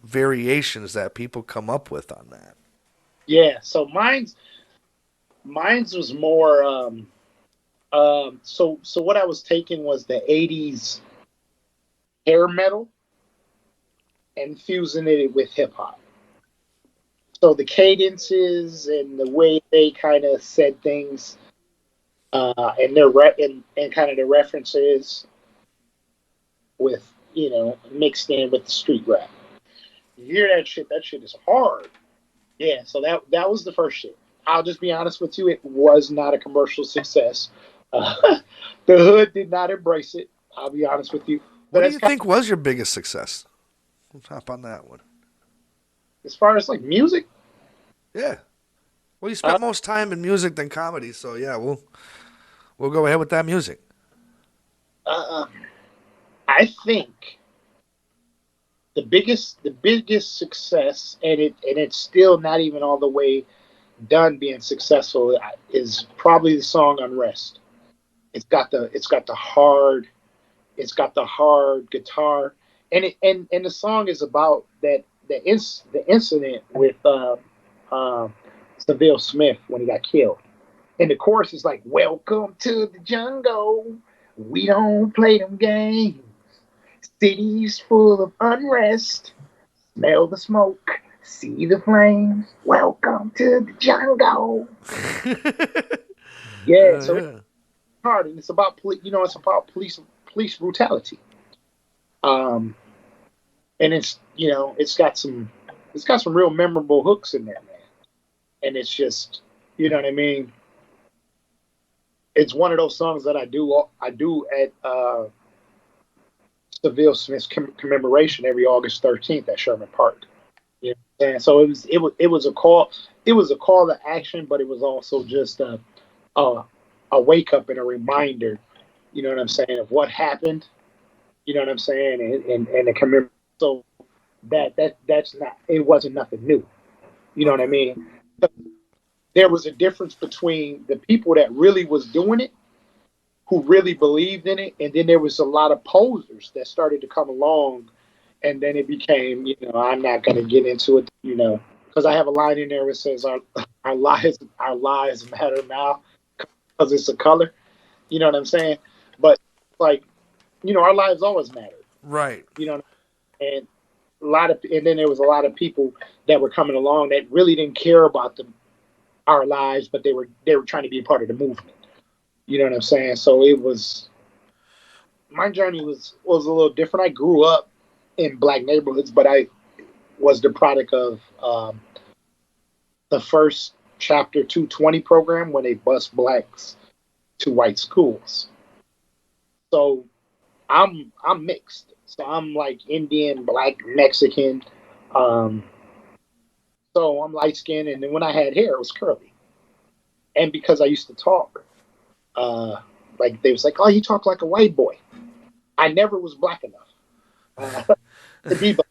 variations that people come up with on that. Yeah, so mine's was more. So what I was taking was the '80s hair metal and fusing it with hip hop. So the cadences and the way they kind of said things, and and kind of the references with mixed in with the street rap. You hear that shit? That shit is hard. Yeah. So that was the first shit. I'll just be honest with you. It was not a commercial success. Uh, the hood did not embrace it. I'll be honest with you. But What do that's you kind think was your biggest success? We'll hop on that one. of, as far as like music. Yeah. Well, you Uh, spent most time in music than comedy, so yeah, we'll go ahead with that music. uh, I think the biggest success, and it's still not even all the way done being successful, is probably the song Unrest. It's got the hard guitar, and the song is about the incident with Seville Smith when he got killed. And the chorus is like, "Welcome to the jungle. We don't play them games. Cities full of unrest. Smell the smoke. See the flames. Welcome to the jungle." Yeah, so it's Yeah. hard, and it's about it's about police brutality. Um, and it's got some real memorable hooks in there, man. And it's just, you know what I mean. It's one of those songs that I do at Seville Smith's commemoration every August 13th at Sherman Park. You know what I'm saying? So it was a call to action, but it was also just a, a wake up and a reminder. You know what I'm saying, of what happened. You know what I'm saying, and the commemorate. So that's not, it wasn't nothing new. You know what I Okay. mean? There was a difference between the people that really was doing it, who really believed in it, and then there was a lot of posers that started to come along, and then it became, I'm not going to get into it, because I have a line in there that says our lives matter now because it's a color. You know what I'm saying? But like, our lives always mattered. Right. You know, and and then there was a lot of people that were coming along that really didn't care about our lives, but they were trying to be a part of the movement. You know what I'm saying? So it was my journey was a little different. I grew up in black neighborhoods, but I was the product of the first chapter 220 program when they bused blacks to white schools. So I'm mixed. So I'm like Indian, black, Mexican. Um, so I'm light skinned, and then when I had hair, it was curly. And because I used to talk, uh, like they was like, "Oh, you talk like a white boy." I never was black enough to be black,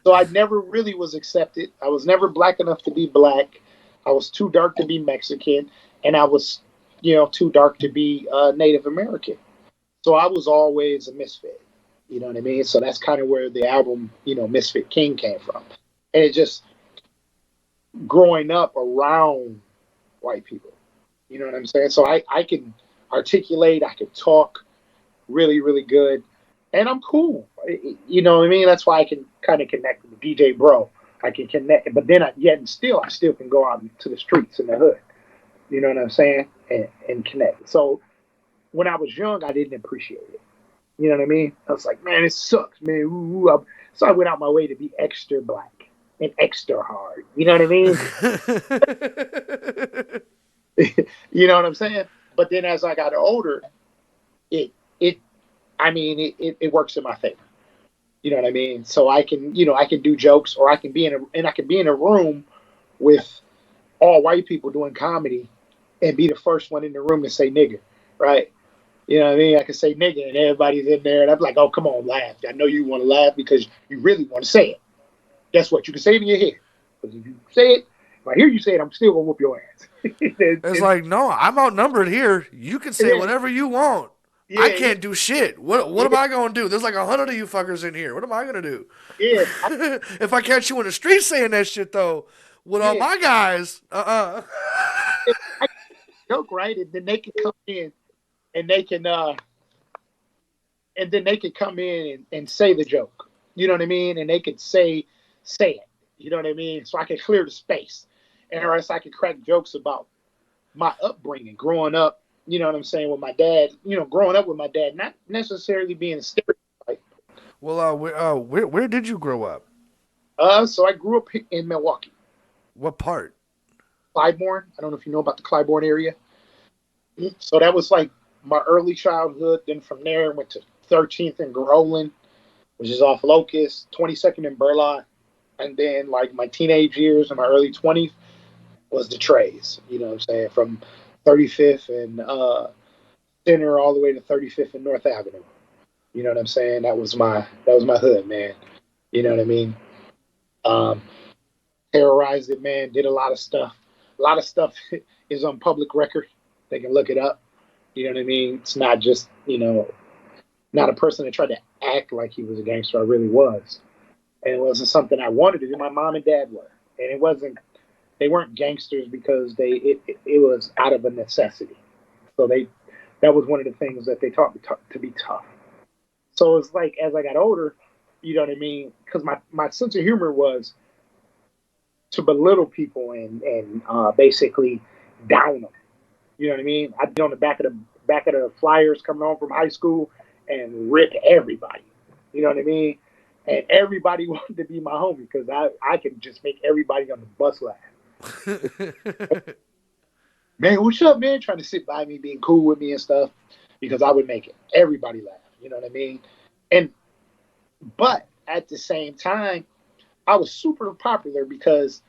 so I never really was accepted. I was never black enough to be black. I was too dark to be Mexican, and I was, too dark to be Native American. So I was always a misfit. You know what I mean? So that's kind of where the album, Misfit King came from. And it just growing up around white people. You know what I'm saying? So I can articulate, I can talk really, really good, and I'm cool. You know what I mean? That's why I can kind of connect with DJ Bro. I can connect, but then yet and still, I still can go out to the streets in the hood. You know what I'm saying? And connect. So when I was young, I didn't appreciate it. You know what I mean? I was like, man, it sucks, man. Ooh, ooh. So I went out my way to be extra black and extra hard. You know what I mean? You know what I'm saying? But then as I got older, it it I mean it works in my favor. You know what I mean? So I can do jokes, or I can be in a room with all white people doing comedy and be the first one in the room to say nigger, right? You know what I mean? I can say nigga and everybody's in there and I'm like, oh, come on, laugh. I know you want to laugh because you really want to say it. Guess what? You can say it in your head. Because if you say it, if I hear you say it, I'm still going to whoop your ass. It's like, no, I'm outnumbered here. You can say Yeah, whatever you want. I yeah, yeah, can't do shit. What am yeah, I gonna do? There's like 100 of you fuckers in here. What am I gonna do? yeah, If I catch you in the street saying that shit though, with all yeah. my guys, I joke, right? And then they can come in and they can come in and say the joke. You know what I mean? And they could say it. You know what I mean? So I can clear the space. And or else I can crack jokes about my upbringing, growing up, you know what I'm saying, with my dad, growing up with my dad, not necessarily being a stereotype. well, where did you grow up? So I grew up in Milwaukee, What part? Clybourne. I don't know if you know about the Clybourne area. So that was like my early childhood. Then from there, I went to 13th and Groveland, which is off Locust, 22nd and Burlock. And then like my teenage years and my early 20s was the Trays. You know what I'm saying? From 35th and Center all the way to 35th and North Avenue. You know what I'm saying? That was my hood, man. You know what I mean? Um, Terrorized it, man. Did a lot of stuff. A lot of stuff is on public record. They can look it up. You know what I mean? It's not just not a person that tried to act like he was a gangster. I really was, and it wasn't something I wanted to do. My mom and dad were, and it wasn't. They weren't gangsters because it was out of a necessity. So that was one of the things that they taught me to be tough. So it's like as I got older, you know what I mean? Because my sense of humor was to belittle people and basically down them. You know what I mean? I'd be on the back of the flyers coming home from high school and rip everybody. You know what I mean? And everybody wanted to be my homie because I could just make everybody on the bus laugh. Man, what's up, man? Trying to sit by me, being cool with me and stuff, because I would make everybody laugh. You know what I mean? And but at the same time, I was super popular because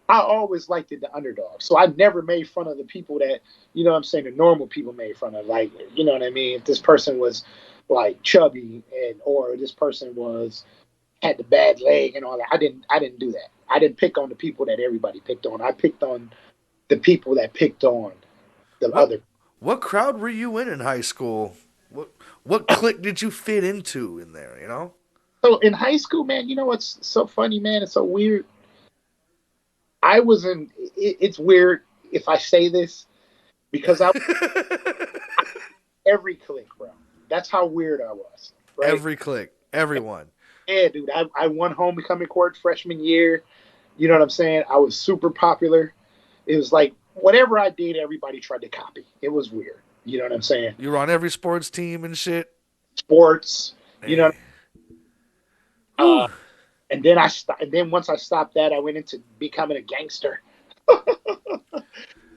I always liked the underdog. So I never made fun of the people that, you know what I'm saying, the normal people made fun of. Like, you know what I mean? If this person was like chubby and or this person was had the bad leg and all that. I didn't do that. I didn't pick on the people that everybody picked on. I picked on the people that picked on the what other. what crowd were you in high school? What clique did you fit into in there? You know. So in high school, man, you know what's so funny, man? It's so weird. I was in. It's weird if I say this because I every clique, bro. That's how weird I was, right? Every clique, everyone. Yeah, dude. I won homecoming court freshman year. You know what I'm saying? I was super popular. It was like whatever I did, everybody tried to copy. It was weird. You know what I'm saying? You were on every sports team and shit. Sports. You know. Hey. Uh, Whew. and then and then once I stopped that, I went into becoming a gangster,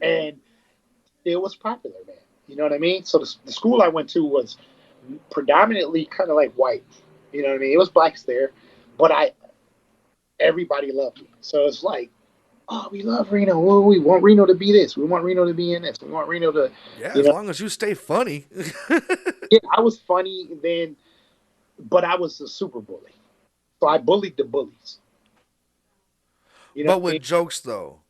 and it was popular, man. You know what I mean? So the school I went to was predominantly kind of like white. You know what I mean? It was blacks there, but I everybody loved me. So it's like, oh, we love Reno. Well, we want Reno to be this. We want Reno to be in this. We want Reno to, Yeah, you as know. long as you stay funny. Yeah, I was funny then, but I was a super bully. So I bullied the bullies. You know what But I mean? with jokes though.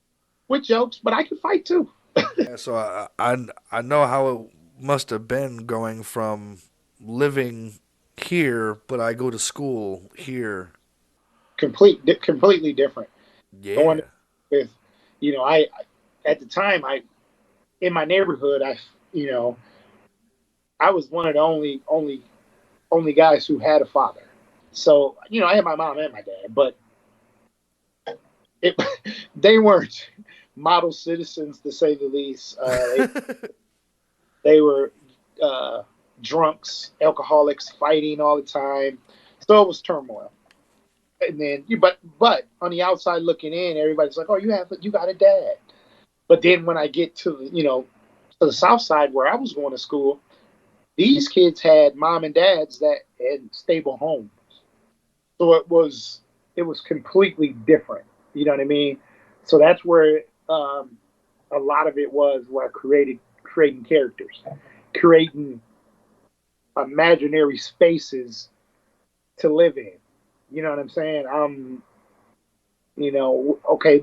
With jokes, but I could fight too. Yeah, so I know how it must have been going from living here, but I go to school here. Completely different. Going Yeah. with, I at the time I in my neighborhood you know, I was one of the only guys who had a father. So I had my mom and my dad, but it, they weren't model citizens to say the least. They were uh, drunks, alcoholics, fighting all the time. So it was turmoil. And then but on the outside looking in, everybody's like, "Oh, you got a dad." But then when I get to to the south side where I was going to school, these kids had mom and dads that had stable homes. So it was completely different. You know what I mean? So that's where a lot of it was where I creating characters, creating imaginary spaces to live in. You know what I'm saying? Okay,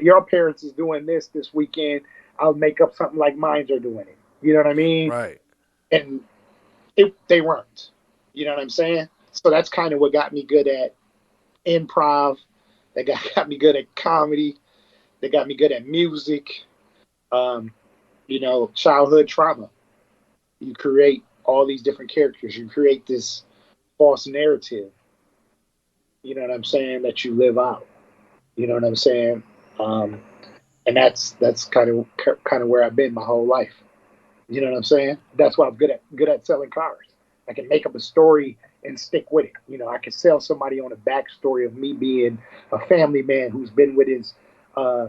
your parents is doing this weekend. I'll make up something like mines are doing it. You know what I mean? Right. And they weren't. You know what I'm saying? So that's kind of what got me good at improv. That got me good at comedy. That got me good at music. Um, childhood trauma. You create all these different characters. You create this false narrative. You know what I'm saying? That you live out. You know what I'm saying? Um, and that's kind of where I've been my whole life. You know what I'm saying? That's why I'm good at selling cars. I can make up a story and stick with it. I can sell somebody on a backstory of me being a family man who's been with his uh,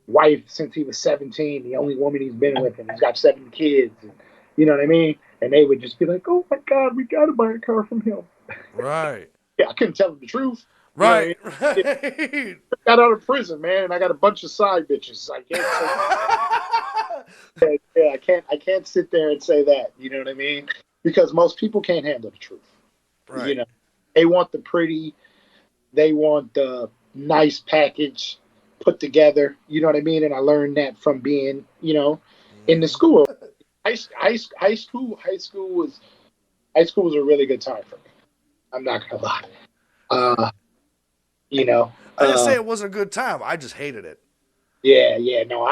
wife since he was 17, the only woman he's been with, and he's got 7 kids. And, you know what I mean? And they would just be like, "Oh my God, we got to buy a car from him." Right. Yeah, I couldn't tell them the truth. You know what I Right. mean? Yeah, Right. I got out of prison, man, and I got a bunch of side bitches. I can't say, yeah, I can't sit there and say that. You know what I mean? Because most people can't handle the truth. You Right. know, they want the pretty, they want the nice package put together. You know what I mean? And I learned that from being, in the Hmm. school. High school was a really good time for me. I'm not gonna lie. Right. Uh, you know, I didn't say it wasn't a good time. I just hated it. Yeah. No,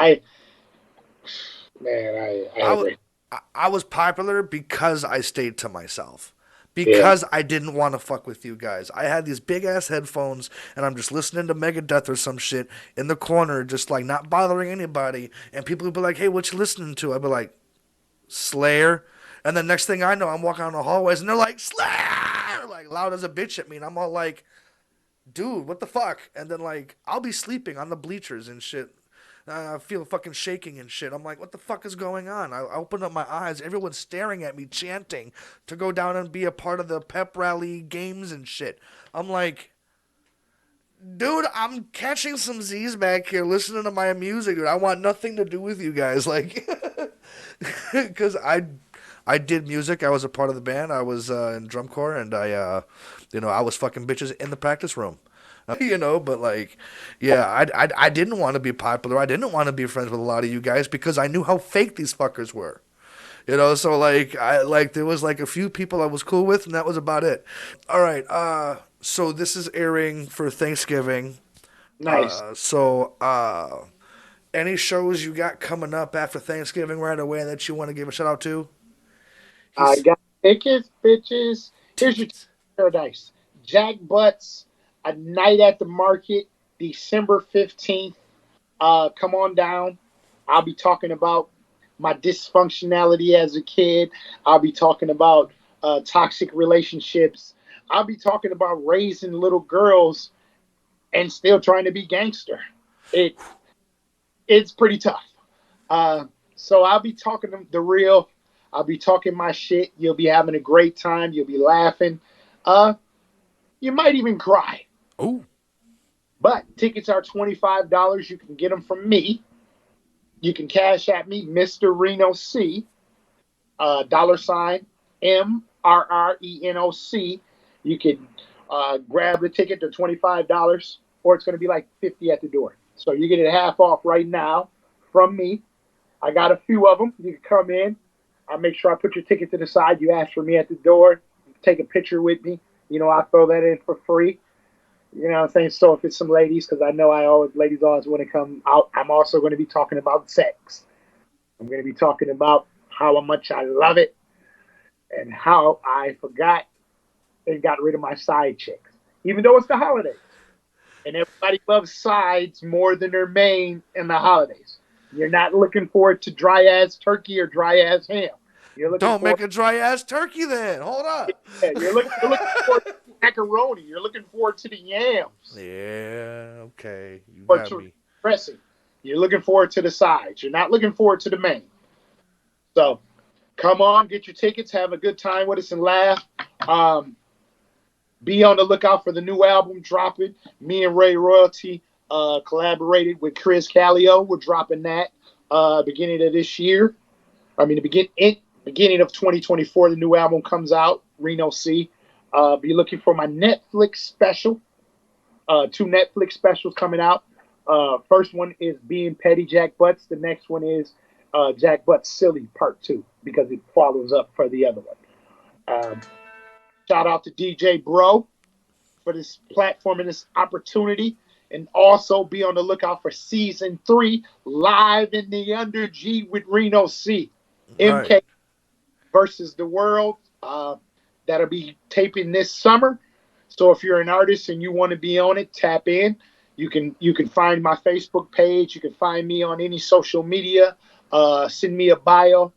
man, I I, had w- to. I was popular because I stayed to myself. Yeah, Because I didn't want to fuck with you guys. I had these big ass headphones and I'm just listening to Megadeth or some shit in the corner, just like not bothering anybody. And people would be like, hey, what you listening to? I'd be like, Slayer. And the next thing I know, I'm walking down the hallways and they're like, Slayer! Like loud as a bitch at me. And I'm all like, dude, what the fuck? And then like I'll be sleeping on the bleachers and shit. I feel fucking shaking and shit. I'm like, what the fuck is going on? I open up my eyes. Everyone's staring at me, chanting to go down and be a part of the pep rally games and shit. I'm like, dude, I'm catching some Z's back here, listening to my music, dude. I want nothing to do with you guys, like, because I did music. I was a part of the band. I was in drum corps, and I was fucking bitches in the practice room. But like, yeah, I didn't want to be popular. I didn't want to be friends with a lot of you guys because I knew how fake these fuckers were. So like there was like a few people I was cool with, and that was about it. All right, so this is airing for Thanksgiving. nice. Any shows you got coming up after Thanksgiving right away that you want to give a shout out to? I He's got tickets, bitches. Here's your tickets. paradise. Jack Butts, a night at the market, December 15th. Come on down. I'll be talking about my dysfunctionality as a kid. I'll be talking about toxic relationships. I'll be talking about raising little girls and still trying to be gangster. It it's pretty tough. Uh, so I'll be talking the real. I'll be talking my shit. You'll be having a great time. You'll be laughing. Uh, you might even cry. Oh, But tickets are $25. You can get them from me. You can cash at me, Mr. Reno C, $ MRRENOC. You can grab the ticket to $25, or it's going to be like 50 at the door. So you get it half off right now from me. I got a few of them. You can come in. I'll make sure I put your ticket to the side. You ask for me at the door. Take a picture with me. I'll throw that in for free. You know what I'm saying? So if it's some ladies, because I know ladies always want to come out, I'm also going to be talking about sex. I'm going to be talking about how much I love it and how I forgot and got rid of my side chicks. Even though it's the holidays. And everybody loves sides more than their main in the holidays. You're not looking forward to dry ass turkey or dry ass ham. You're looking don't for make a dry ass turkey then. Hold up. yeah, you're looking forward to macaroni. You're looking forward to the yams Yeah, okay, you or got to me. dressing. You're looking forward to the sides. You're not looking forward to the main. So come on, get your tickets, have a good time with us, and laugh. Um, be on the lookout for the new album dropping. Me and Ray Royalty collaborated with Chris Callio. We're dropping that beginning of this year. I mean, beginning of 2024, the new album comes out. Reno C. Be looking for my Netflix special. Two Netflix specials coming out. First one is Being Petty Jack Butts. The next one is Jack Butts Silly Part 2 because it follows up for the other one. Um, Shout out to DJ Bro for this platform and this opportunity. And also be on the lookout for season 3 live in the Under G with Reno C. Right. MK versus the World. That'll be taping this summer. So if you're an artist and you want to be on it, tap in. You can find my Facebook page. You can find me on any social media. Send me a bio.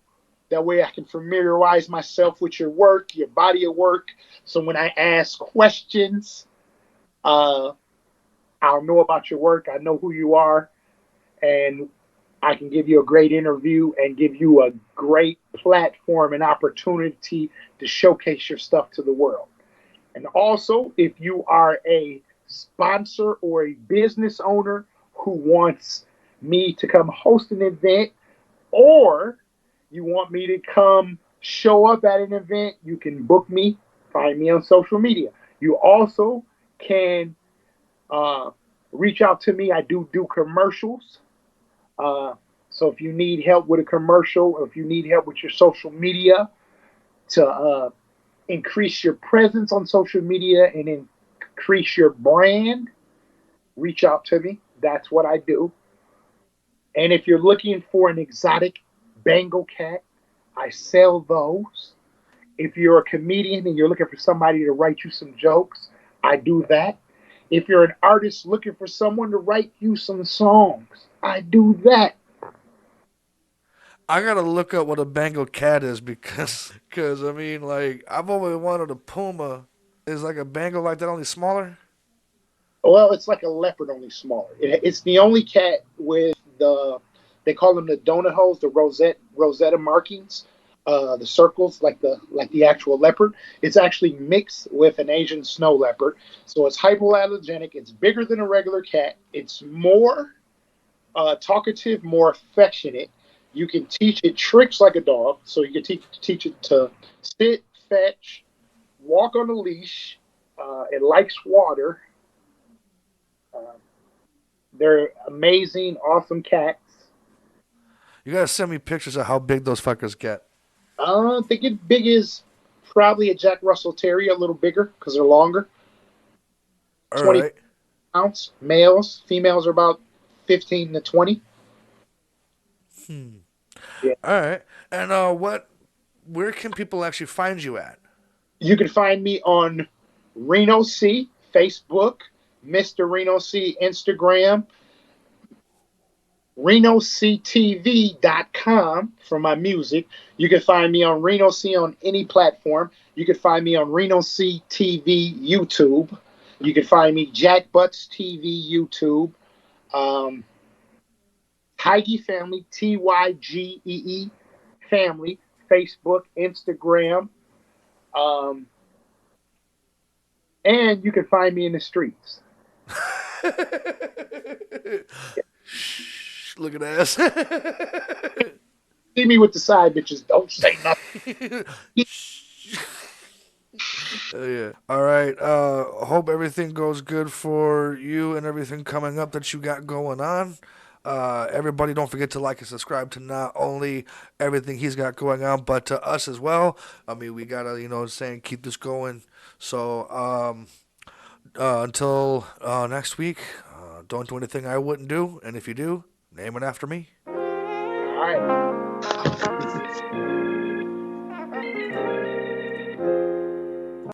That way I can familiarize myself with your work, your body of work. So when I ask questions, uh, I'll know about your work. I know who you are, and I can give you a great interview and give you a great platform and opportunity to showcase your stuff to the world. And also, if you are a sponsor or a business owner who wants me to come host an event, or you want me to come show up at an event, you can book me, find me on social media. You also can uh, reach out to me. I do commercials. Uh, so if you need help with a commercial, or if you need help with your social media to increase your presence on social media and increase your brand, reach out to me. That's what I do. And if you're looking for an exotic Bengal cat, I sell those. If you're a comedian and you're looking for somebody to write you some jokes, I do that. If you're an artist looking for someone to write you some songs, I do that. I gotta look up what a Bengal cat is cause I mean, like, I've always wanted a puma. Is like a Bengal like that, only smaller? Well, it's like a leopard, only smaller. It's the only cat with they call them the donut holes, the Rosetta markings, the circles, like the actual leopard. It's actually mixed with an Asian snow leopard, so it's hypoallergenic. It's bigger than a regular cat. It's more talkative, more affectionate. You can teach it tricks like a dog, so you can teach it to sit, fetch, walk on a leash. It likes water. Uh, they're amazing, awesome cats. You gotta send me pictures of how big those fuckers get. They get big as probably a Jack Russell Terrier, a little bigger because they're longer. All 20 right. pounds. Males, females are about 15 to 20. Hmm. Yeah. All right. And where can people actually find you at? You can find me on Reno C, Facebook, Mr. Reno C, Instagram, RenoCTV.com for my music. You can find me on Reno C on any platform. You can find me on Reno C TV YouTube. You can find me Jack Butts TV YouTube. Um, Tigey Family, TYGEE Family, Facebook, Instagram. Um, and you can find me in the streets. Shh, look at ass. See me with the side bitches. Don't say nothing. Shh. Yeah. All right. Hope everything goes good for you and everything coming up that you got going on. Everybody, don't forget to like and subscribe to not only everything he's got going on, but to us as well. I mean, we gotta, saying keep this going. So, until next week, don't do anything I wouldn't do, and if you do, name it after me. All right.